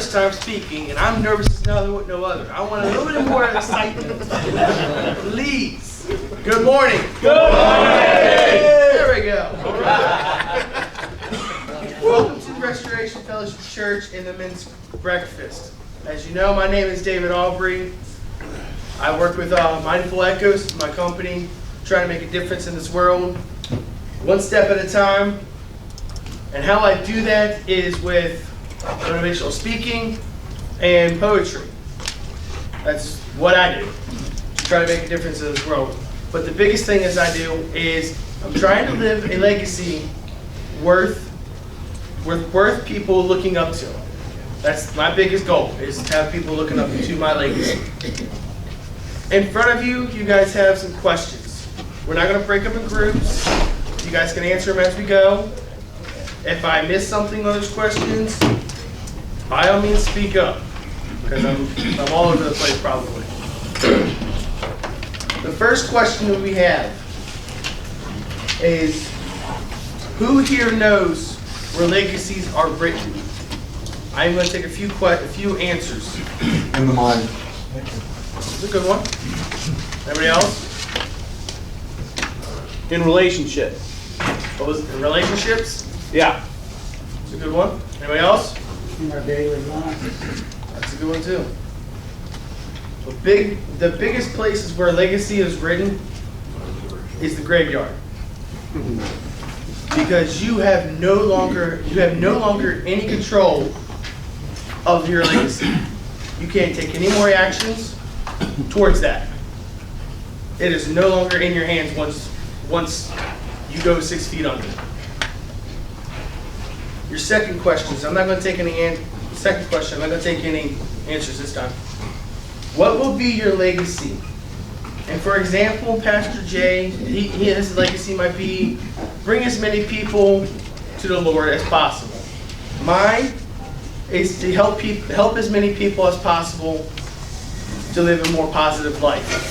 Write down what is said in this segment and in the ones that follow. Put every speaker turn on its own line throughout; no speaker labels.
first time speaking, and I'm nervous as no other. I want a little bit more excitement. Please. Good morning.
Good morning.
There we go. Welcome to the Restoration Fellowship Church in the Men's Breakfast. As you know, my name is David Aubrey. I work with Mindful Echoes, my company, trying to make a difference in this world, one step at a time. And how I do that is with motivational speaking and poetry. That's what I do, to try to make a difference in this world. But the biggest thing as I do is I'm trying to live a legacy worth people looking up to. That's my biggest goal, is to have people looking up to my legacy. In front of you, you guys have some questions. We're not going to break up in groups. You guys can answer them as we go. If I miss something on those questions, by all means speak up, because I'm all over the place probably. The first question that we have is, who here knows where legacies are written? I'm going to take a few answers.
In the mind.
That's a good one. Anybody else?
In relationship.
What was it? In relationships?
Yeah.
That's a good one. Anybody else?
In our daily lives.
That's a good one too. The biggest places where legacy is written is the graveyard. Because you have no longer any control of your legacy. You can't take any more actions towards that. It is no longer in your hands once you go 6 feet under. Your second question is, I'm not going to take any answers this time. What will be your legacy? And for example, Pastor Jay, his legacy might be bring as many people to the Lord as possible. Mine is to help as many people as possible to live a more positive life.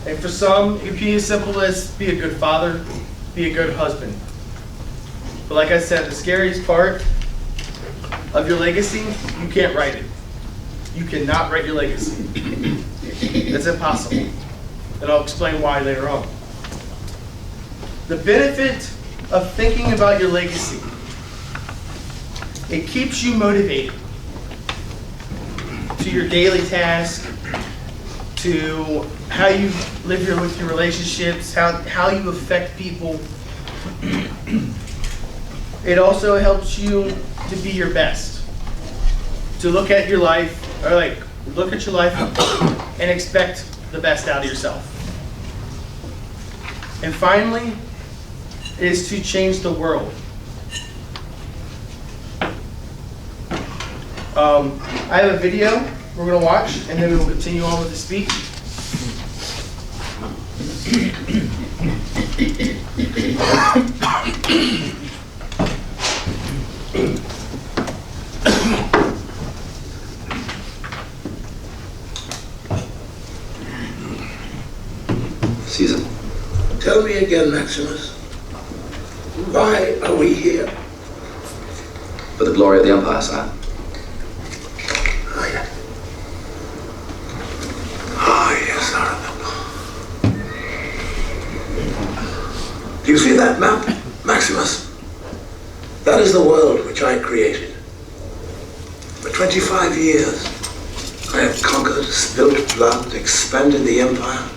And for some, it could be as simple as be a good father, be a good husband. But like I said, the scariest part of your legacy, you can't write it. You cannot write your legacy. That's impossible. And I'll explain why later on. The benefit of thinking about your legacy, it keeps you motivated to your daily task, to how you live with your relationships, how you affect people. It also helps you to be your best, to look at your life and expect the best out of yourself. And finally, is to change the world. I have a video we're going to watch, and then we will continue on with the speech.
Caesar. Tell me again, Maximus, why are we here? For the glory of the Empire, sire. Oh, yeah. Oh, yes, I remember. Do you see that map, Maximus? That is the world which I created. For 25 years, I have conquered, spilled blood, expanded the Empire.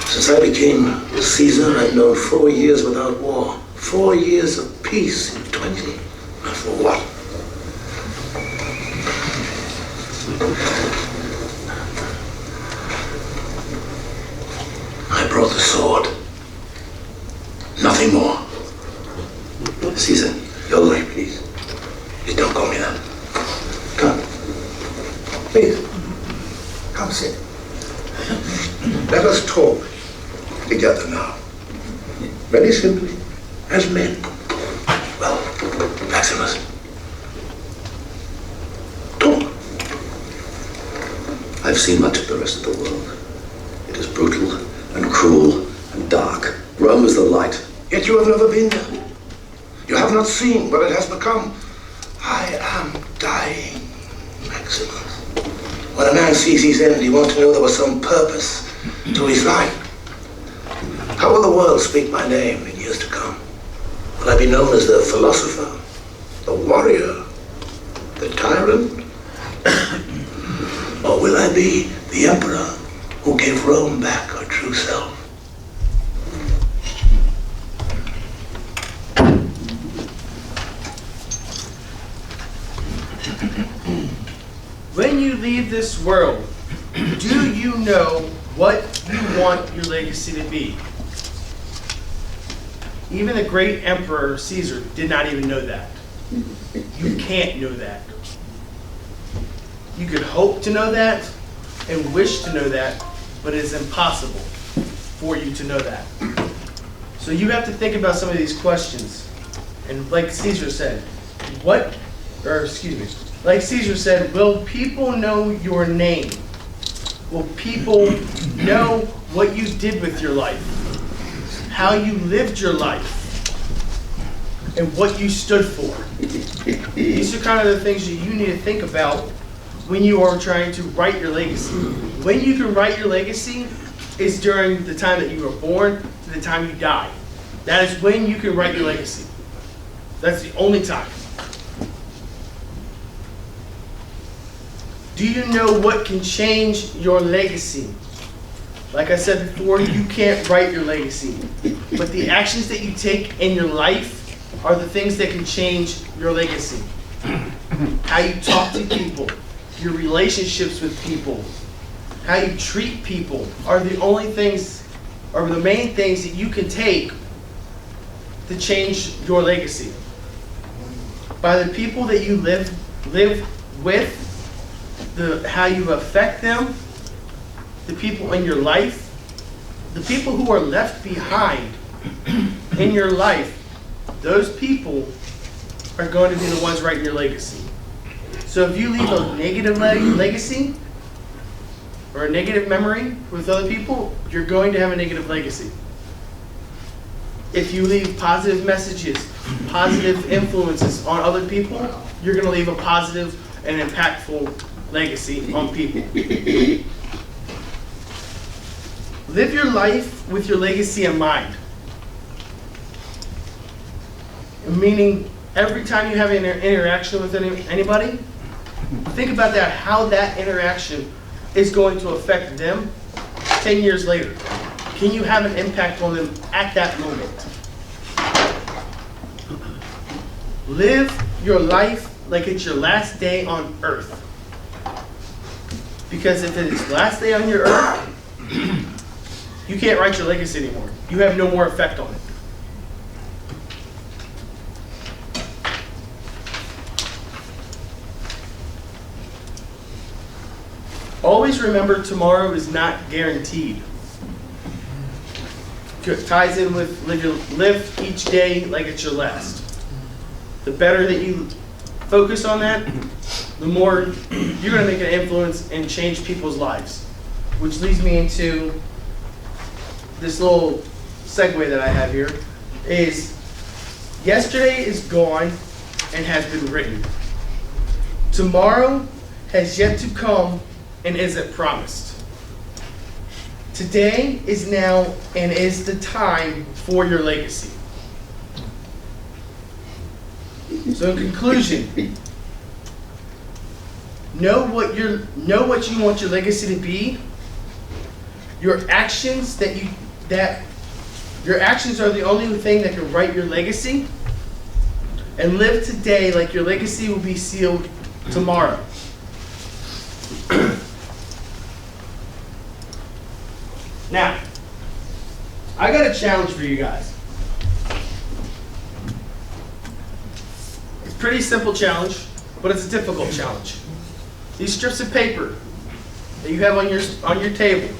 Since I became Caesar, I've known 4 years without war. 4 years of peace in 20. For what? I brought the sword. Nothing more. Caesar, your life, please. Please don't call me that. Come. Please. Come sit. Let us talk together now. Very simply, as men. Well, Maximus, talk. I've seen much of the rest of the world. It is brutal and cruel and dark. Rome is the light. Yet you have never been there. You have not seen what it has become. I am dying, Maximus. When a man sees his end, he wants to know there was some purpose to his life. How will the world speak my name in years to come? Will I be known as the philosopher, the warrior, the tyrant? Or will I be the emperor who gave Rome back her true self?
When you leave this world, do you know what you want your legacy to be? Even the great emperor Caesar did not even know that. You can't know that. You could hope to know that and wish to know that, but it is impossible for you to know that. So you have to think about some of these questions. And like Caesar said, like Caesar said, will people know your name? Will people know what you did with your life? How you lived your life? And what you stood for? These are kind of the things that you need to think about when you are trying to write your legacy. When you can write your legacy is during the time that you were born to the time you die. That is when you can write your legacy. That's the only time. Do you know what can change your legacy? Like I said before, you can't write your legacy. But the actions that you take in your life are the things that can change your legacy. How you talk to people, your relationships with people, how you treat people are the only things, or the main things that you can take to change your legacy. By the people that you live with, how you affect them, the people in your life, the people who are left behind in your life, those people are going to be the ones writing your legacy. So if you leave a negative legacy or a negative memory with other people, you're going to have a negative legacy. If you leave positive messages, positive influences on other people, you're going to leave a positive and impactful legacy on people. Live your life with your legacy in mind. Meaning, every time you have an interaction with anybody, think about that, how that interaction is going to affect them 10 years later. Can you have an impact on them at that moment? Live your life like it's your last day on earth. Because if it is last day on your earth, you can't write your legacy anymore. You have no more effect on it. Always remember, tomorrow is not guaranteed. It ties in with live each day like it's your last. The better that you focus on that, the more you're going to make an influence and change people's lives. Which leads me into this little segue that I have here, is yesterday is gone and has been written. Tomorrow has yet to come and isn't promised. Today is now and is the time for your legacy. So in conclusion, know what you want your legacy to be. Your actions your actions are the only thing that can write your legacy. And live today like your legacy will be sealed tomorrow. Now, I got a challenge for you guys. It's a pretty simple challenge, but it's a difficult challenge. These strips of paper that you have on your table,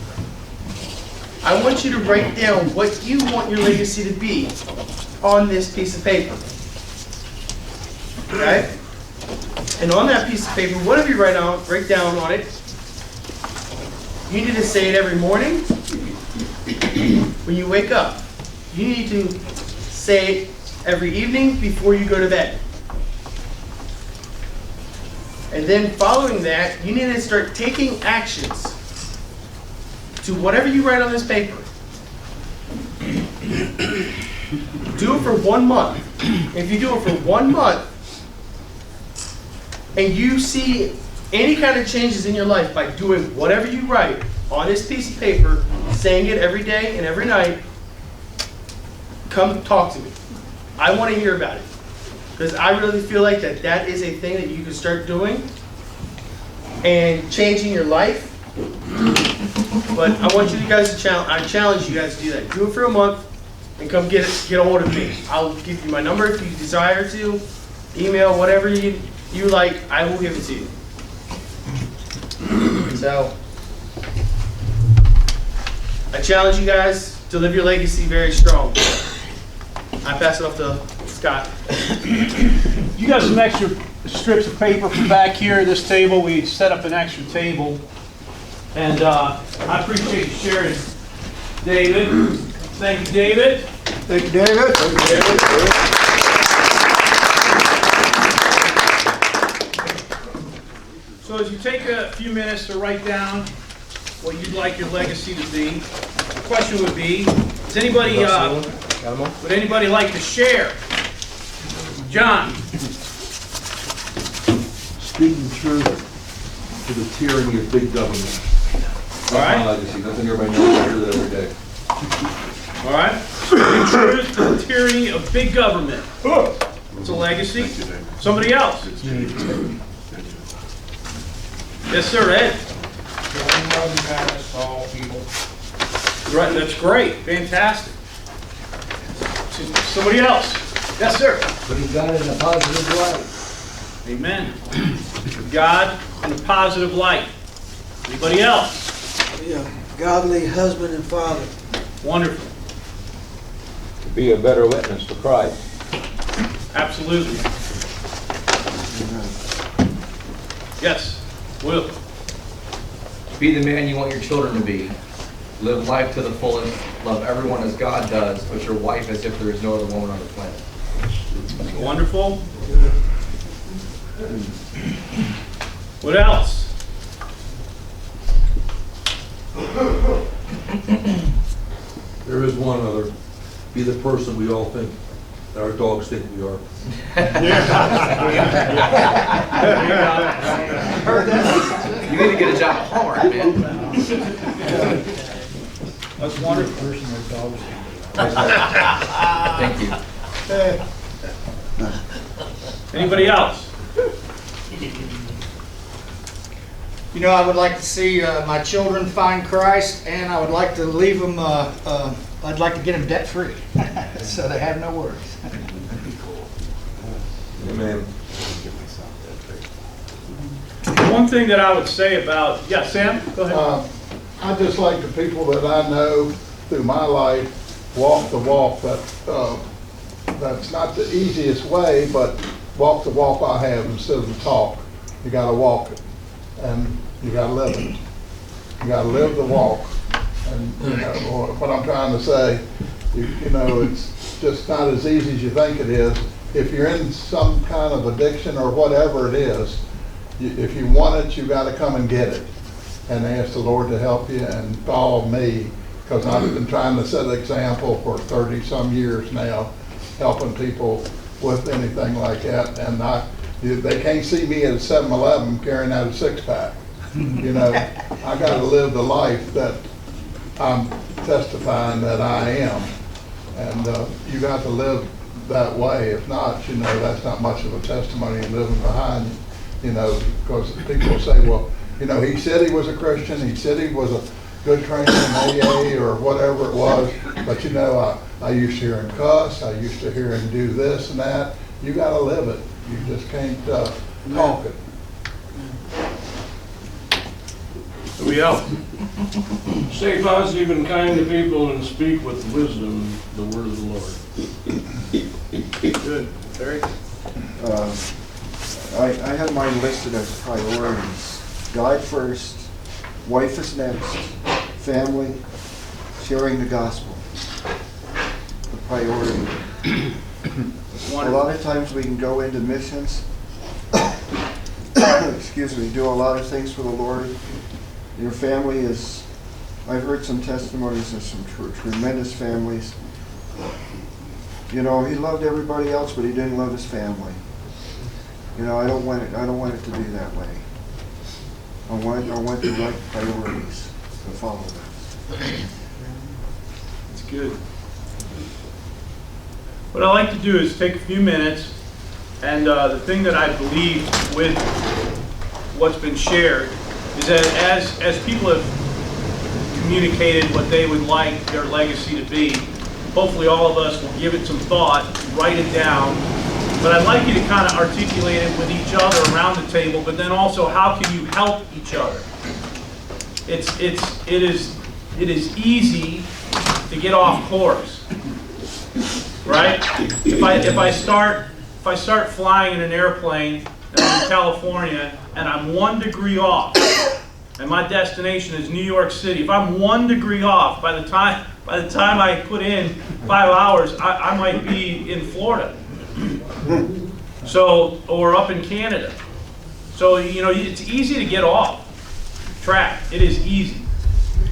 I want you to write down what you want your legacy to be on this piece of paper. Okay? And on that piece of paper, whatever you write down on it, you need to say it every morning when you wake up. You need to say it every evening before you go to bed. And then following that, you need to start taking actions to whatever you write on this paper. Do it for 1 month. If you do it for 1 month and you see any kind of changes in your life by doing whatever you write on this piece of paper, saying it every day and every night, come talk to me. I want to hear about it. Because I really feel like that is a thing that you can start doing and changing your life. But I want you guys to challenge you guys to do that. Do it for a month and come get a hold of me. I'll give you my number if you desire to. Email, whatever you like, I will give it to you. So, I challenge you guys to live your legacy very strong. I pass it off to Scott.
You got some extra strips of paper from back here. This table, we set up an extra table. And I appreciate you sharing, David. Thank you, David.
Thank you, David.
Thank you, David. So as you take a few minutes to write down what you'd like your legacy to be, the question would be, does anybody, would anybody like to share? John.
Speaking truth to the tyranny of big government. That's
right.
my legacy. Nothing everybody knows. I hear that every day.
All right. Speaking truth to the tyranny of big government. It's a legacy. Somebody else. Yes, sir, Ed. Right, that's great. Fantastic. Somebody else. Yes, sir.
Putting God in a positive light.
Amen. God in a positive light. Anybody else?
Be a godly husband and father.
Wonderful.
To be a better witness for Christ.
Absolutely. Yes, Will.
Be the man you want your children to be. Live life to the fullest. Love everyone as God does, but your wife as if there is no other woman on the planet.
Wonderful. What else?
There is one other. Be the person we all think that our dogs think we are.
You need to get a job at Hallmark, man.
That's wonderful.
Thank you.
Anybody else?
You know, I would like to see my children find Christ, and I would like to leave them, I'd like to get them debt-free, so they have no worries.
Amen.
One thing that I would say about, yeah, Sam, go ahead.
I just like the people that I know through my life walk the walk. That's not the easiest way, but walk the walk I have instead of the talk. You got to walk it, and you got to live it. You got to live the walk. And you know what I'm trying to say. You know, it's just not as easy as you think it is. If you're in some kind of addiction or whatever it is, if you want it, you got to come and get it, and ask the Lord to help you and follow me, because I've been trying to set an example for 30-some years now, helping people with anything like that, and they can't see me at a 7-Eleven carrying out a 6-pack. You know, I got to live the life that I'm testifying that I am, and you got to live that way. If not, you know, that's not much of a testimony in living behind, you know, because people will say, well, you know, he said he was a Christian, he said he was a good trainer in AA or whatever it was, but you know, I used to hear him cuss, I used to hear him do this and that. You got to live it. You just can't talk it.
Somebody else?
Stay positive and kind to people and speak with wisdom the word of the Lord.
Good. Terry?
I had mine listed as priorities. God first, wife is next, family, sharing the gospel. The priority. A lot of times we can go into missions excuse me, do a lot of things for the Lord. Your family is, I've heard some testimonies of some tremendous families. You know, he loved everybody else, but he didn't love his family. You know, I don't want it to be that way. I want the right priorities to follow them.
It's good. What I like to do is take a few minutes, and the thing that I believe with what's been shared is that as people have communicated what they would like their legacy to be, hopefully all of us will give it some thought, write it down. But I'd like you to kind of articulate it with each other around the table, but then also how can you help each other? It is easy to get off course, right? If I start flying in an airplane and I'm in California and I'm 1 degree off, and my destination is New York City, if I'm 1 degree off, by the time I put in 5 hours, I might be in Florida. So, or up in Canada. So, you know, it's easy to get off track. It is easy.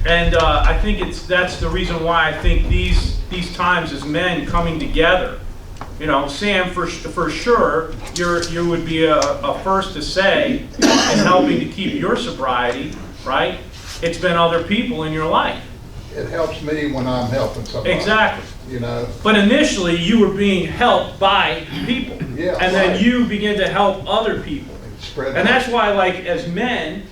And I think that's the reason why I think these times as men coming together, you know, Sam, for sure, you would be a first to say in helping to keep your sobriety, right? It's been other people in your life.
It helps me when I'm helping somebody.
Exactly.
You know.
But initially, you were being helped by people.
Yeah,
and then you begin to help other people. And that's why, like, as men,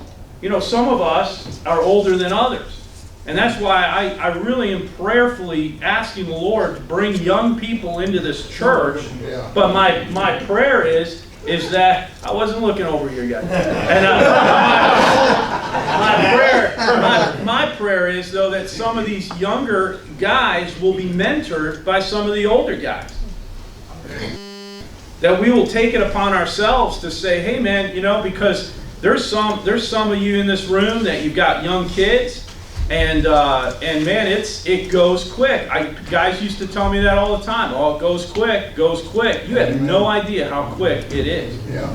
you know, some of us are older than others. And that's why I really am prayerfully asking the Lord to bring young people into this church.
Yeah.
But my prayer is that, I wasn't looking over here yet. And my prayer is, though, that some of these younger guys will be mentored by some of the older guys. That we will take it upon ourselves to say, hey man, you know, because there's some of you in this room that you've got young kids, and man, it goes quick. Guys used to tell me that all the time. Oh, it goes quick, goes quick. You have no idea how quick it is.
Yeah.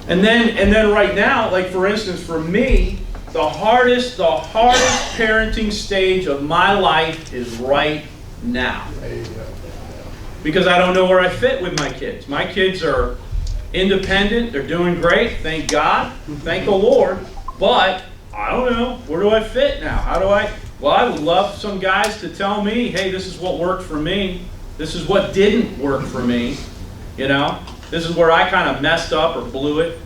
And then right now, like for instance, for me, the hardest parenting stage of my life is right now.
There you go.
Because I don't know where I fit with my kids. My kids are independent, they're doing great, thank God, thank the Lord, but I don't know, where do I fit now? Well, I would love some guys to tell me, hey, this is what worked for me, this is what didn't work for me, you know, this is where I kind of messed up or blew it,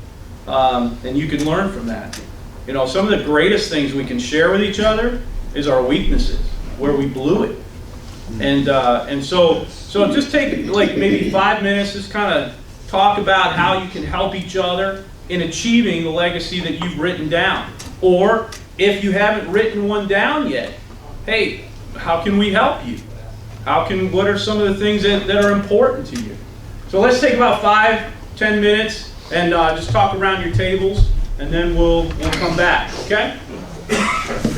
and you can learn from that. You know, some of the greatest things we can share with each other is our weaknesses, where we blew it. And so just take like maybe 5 minutes, just kind of talk about how you can help each other in achieving the legacy that you've written down. Or if you haven't written one down yet, hey, how can we help you? What are some of the things that are important to you? So let's take about 5-10 minutes and just talk around your tables, and then we'll come back, okay?